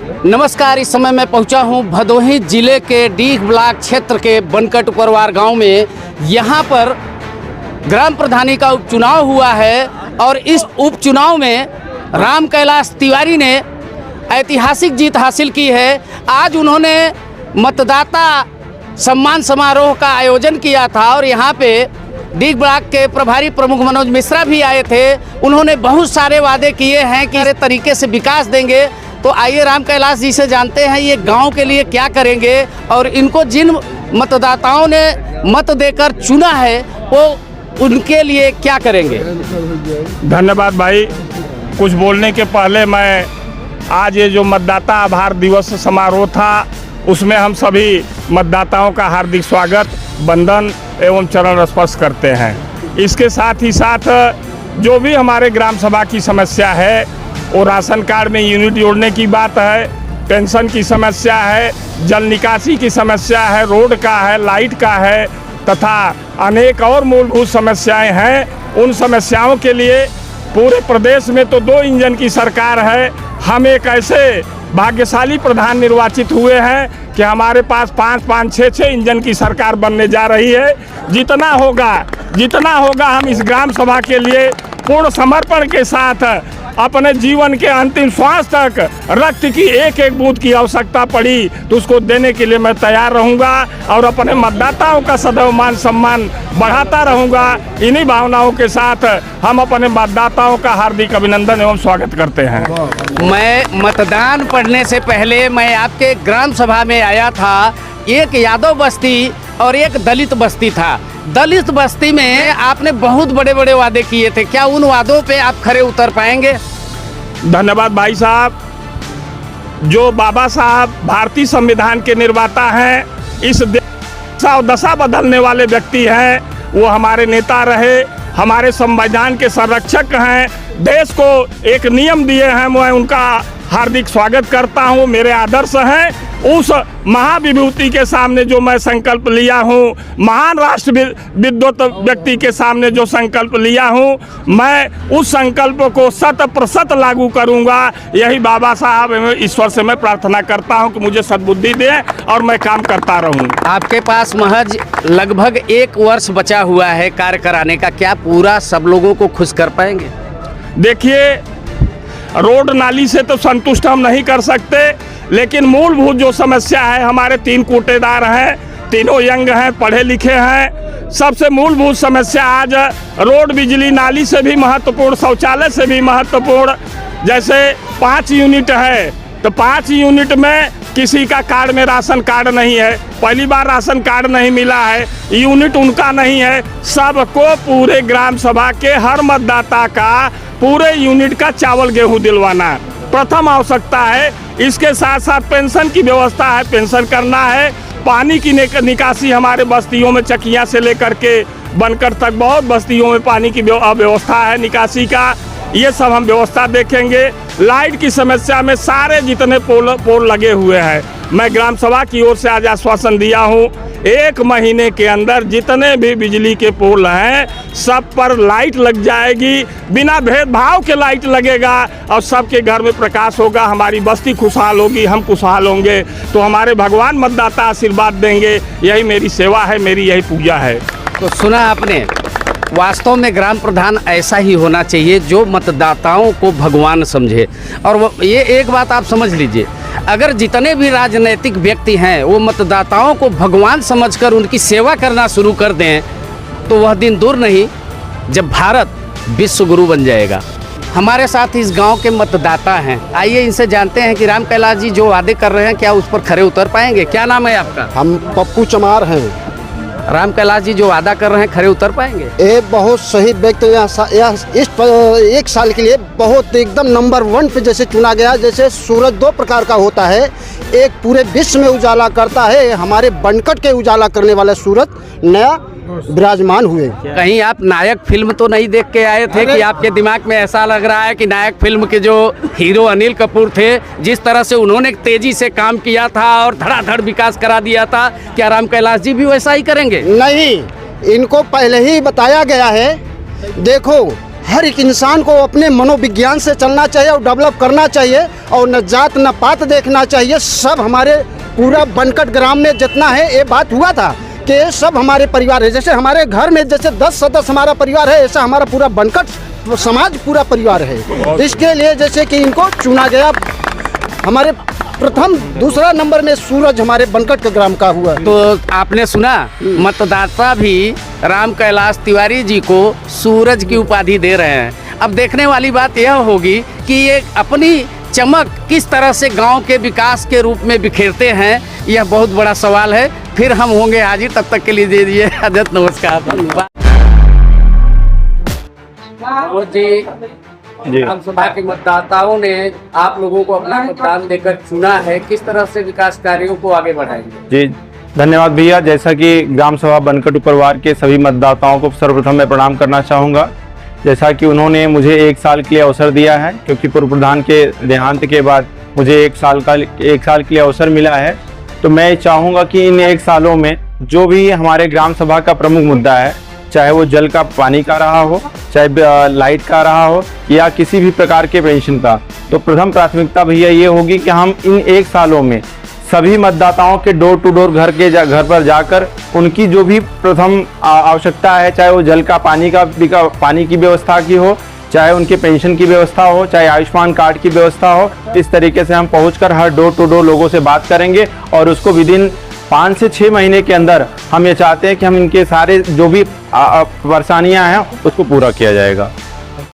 नमस्कार। इस समय मैं पहुंचा हूं भदोही जिले के डीह ब्लॉक क्षेत्र के बनकट उपरवार गांव में। यहां पर ग्राम प्रधानी का उपचुनाव हुआ है और इस उपचुनाव में राम कैलाश तिवारी ने ऐतिहासिक जीत हासिल की है। आज उन्होंने मतदाता सम्मान समारोह का आयोजन किया था और यहाँ पे डीह ब्लॉक के प्रभारी प्रमुख मनोज मिश्रा भी आए थे। उन्होंने बहुत सारे वादे किए हैं कि इस तरीके से विकास देंगे। तो आइए राम कैलाश जी से जानते हैं ये गांव के लिए क्या करेंगे और इनको जिन मतदाताओं ने मत देकर चुना है वो उनके लिए क्या करेंगे। धन्यवाद भाई। कुछ बोलने के पहले मैं आज ये जो मतदाता आभार दिवस समारोह था उसमें हम सभी मतदाताओं का हार्दिक स्वागत, वंदन एवं चरण स्पर्श करते हैं। इसके साथ ही साथ जो भी हमारे ग्राम सभा की समस्या है वो राशन कार्ड में यूनिट जोड़ने की बात है, पेंशन की समस्या है, जल निकासी की समस्या है, रोड का है, लाइट का है तथा अनेक और मूलभूत समस्याएं हैं। उन समस्याओं के लिए पूरे प्रदेश में तो 2 इंजन की सरकार है। हम एक ऐसे भाग्यशाली प्रधान निर्वाचित हुए हैं कि हमारे पास 5-5, 6-6 इंजन की सरकार बनने जा रही है। जितना होगा हम इस ग्राम सभा के लिए पूर्ण समर्पण के साथ अपने जीवन के अंतिम श्वास तक रक्त की एक एक बूंद की आवश्यकता पड़ी तो उसको देने के लिए मैं तैयार रहूंगा और अपने मतदाताओं का सदैव मान सम्मान बढ़ाता रहूंगा। इन्हीं भावनाओं के साथ हम अपने मतदाताओं का हार्दिक अभिनंदन एवं स्वागत करते हैं। मैं मतदान पढ़ने से पहले मैं आपके ग्राम सभा में आया था। एक यादव बस्ती और एक दलित बस्ती था। दलित बस्ती में आपने बहुत बड़े बड़े वादे किए थे, क्या उन वादों पे आप खरे उतर पाएंगे? धन्यवाद भाई साहब। जो बाबा साहब भारतीय संविधान के निर्माता हैं, इस देश और दशा बदलने वाले व्यक्ति हैं, वो हमारे नेता रहे, हमारे संविधान के संरक्षक हैं, देश को एक नियम दिए हैं। मैं उनका हार्दिक स्वागत करता हूं। मेरे आदर्श हैं। उस महाविभूति के सामने जो मैं संकल्प लिया हूँ, महान राष्ट्र विद्वत व्यक्ति के सामने जो संकल्प लिया हूँ, मैं उस संकल्प को 100% लागू करूँगा। यही बाबा साहब एवं ईश्वर से मैं प्रार्थना करता हूँ कि मुझे सद्बुद्धि दे और मैं काम करता रहूँ। आपके पास महज लगभग 1 वर्ष बचा हुआ है कार्य कराने का, क्या पूरा सब लोगों को खुश कर पाएंगे? देखिए, रोड नाली से तो संतुष्ट हम नहीं कर सकते, लेकिन मूलभूत जो समस्या है, हमारे 3 कोटेदार हैं, तीनों यंग हैं, पढ़े लिखे हैं। सबसे मूलभूत समस्या आज रोड, बिजली, नाली से भी महत्वपूर्ण, शौचालय से भी महत्वपूर्ण। जैसे 5 यूनिट है तो 5 यूनिट में किसी का कार्ड में राशन कार्ड नहीं है, पहली बार राशन कार्ड नहीं मिला है, यूनिट उनका नहीं है। सबको पूरे ग्राम सभा के हर मतदाता का पूरे यूनिट का चावल गेहूं दिलवाना प्रथम आवश्यकता है। इसके साथ साथ पेंशन की व्यवस्था है, पेंशन करना है। पानी की निकासी हमारे बस्तियों में चकिया से लेकर के बनकर तक बहुत बस्तियों में पानी की व्यवस्था है, निकासी का, ये सब हम व्यवस्था देखेंगे। लाइट की समस्या में सारे जितने पोल लगे हुए हैं, मैं ग्राम सभा की ओर से आज आश्वासन दिया हूँ 1 महीने के अंदर जितने भी बिजली के पोल हैं सब पर लाइट लग जाएगी, बिना भेदभाव के लाइट लगेगा और सबके घर में प्रकाश होगा। हमारी बस्ती खुशहाल होगी, हम खुशहाल होंगे तो हमारे भगवान मतदाता आशीर्वाद देंगे। यही मेरी सेवा है, मेरी यही पूजा है। तो सुना आपने, वास्तव में ग्राम प्रधान ऐसा ही होना चाहिए जो मतदाताओं को भगवान समझे। और ये एक बात आप समझ लीजिए, अगर जितने भी राजनीतिक व्यक्ति हैं वो मतदाताओं को भगवान समझकर उनकी सेवा करना शुरू कर दें तो वह दिन दूर नहीं जब भारत विश्व गुरु बन जाएगा। हमारे साथ इस गांव के मतदाता हैं, आइए इनसे जानते हैं कि राम कैलाश जी जो वादे कर रहे हैं क्या उस पर खरे उतर पाएंगे। क्या नाम है आपका? हम पप्पू चमार हैं। राम कैलाश जी जो वादा कर रहे हैं खरे उतर पाएंगे? ये बहुत सही व्यक्ति इस 1 साल के लिए बहुत एकदम नंबर 1 पे जैसे चुना गया। जैसे सूरज 2 प्रकार का होता है, एक पूरे विश्व में उजाला करता है, हमारे बनकट के उजाला करने वाला सूरज नया विराजमान हुए। कहीं आप नायक फिल्म तो नहीं देख के आए थे कि आपके दिमाग में ऐसा लग रहा है कि नायक फिल्म के जो हीरो अनिल कपूर थे, जिस तरह से उन्होंने तेजी से काम किया था और धड़ाधड़ विकास करा दिया था, क्या राम कैलाश जी भी वैसा ही करेंगे? नहीं, इनको पहले ही बताया गया है। देखो, हर एक इंसान को अपने मनोविज्ञान से चलना चाहिए और डेवलप करना चाहिए और न जात न पात देखना चाहिए। सब हमारे पूरा बनकट ग्राम में जितना है ये बात हुआ था कि ये सब हमारे परिवार है। जैसे हमारे घर में जैसे 10 सदस्य हमारा परिवार है, ऐसा हमारा पूरा बनकट समाज पूरा परिवार है। इसके लिए जैसे कि इनको चुना गया। हमारे प्रथम दूसरा नंबर में सूरज हमारे बनकट के ग्राम का हुआ। तो आपने सुना, मतदाता भी राम कैलाश तिवारी जी को सूरज की उपाधि दे रहे हैं। अब देखने वाली बात यह होगी कि ये अपनी चमक किस तरह से गांव के विकास के रूप में बिखेरते हैं, यह बहुत बड़ा सवाल है। फिर हम होंगे हाजिर, तब तक के लिए दे दीजिए इजाजत, नमस्कार, धन्यवाद। जी, विधानसभा के मतदाताओं ने आप लोगों को अपना मतदान देकर चुना है, किस तरह से विकास कार्यों को आगे बढ़ाएंगे? जी धन्यवाद भैया। जैसा कि ग्राम सभा बनकट परिवार के सभी मतदाताओं को सर्वप्रथम मैं प्रणाम करना चाहूँगा। जैसा कि उन्होंने मुझे 1 साल के लिए अवसर दिया है, क्योंकि पूर्व प्रधान के देहांत के बाद मुझे 1 साल के लिए अवसर मिला है। तो मैं चाहूँगा कि इन 1 सालों में जो भी हमारे ग्राम सभा का प्रमुख मुद्दा है, चाहे वो जल का पानी का रहा हो, चाहे लाइट का रहा हो या किसी भी प्रकार के पेंशन का, तो प्रथम प्राथमिकता भैया ये होगी कि हम इन 1 सालों में सभी मतदाताओं के डोर टू डोर घर पर जाकर उनकी जो भी प्रथम आवश्यकता है, चाहे वो जल का पानी की व्यवस्था की हो, चाहे उनके पेंशन की व्यवस्था हो, चाहे आयुष्मान कार्ड की व्यवस्था हो, इस तरीके से हम पहुंचकर हर डोर टू डोर लोगों से बात करेंगे और उसको विदिन 5 से 6 महीने के अंदर हम ये चाहते हैं कि हम इनके सारे जो भी परेशानियां हैं उसको पूरा किया जाएगा।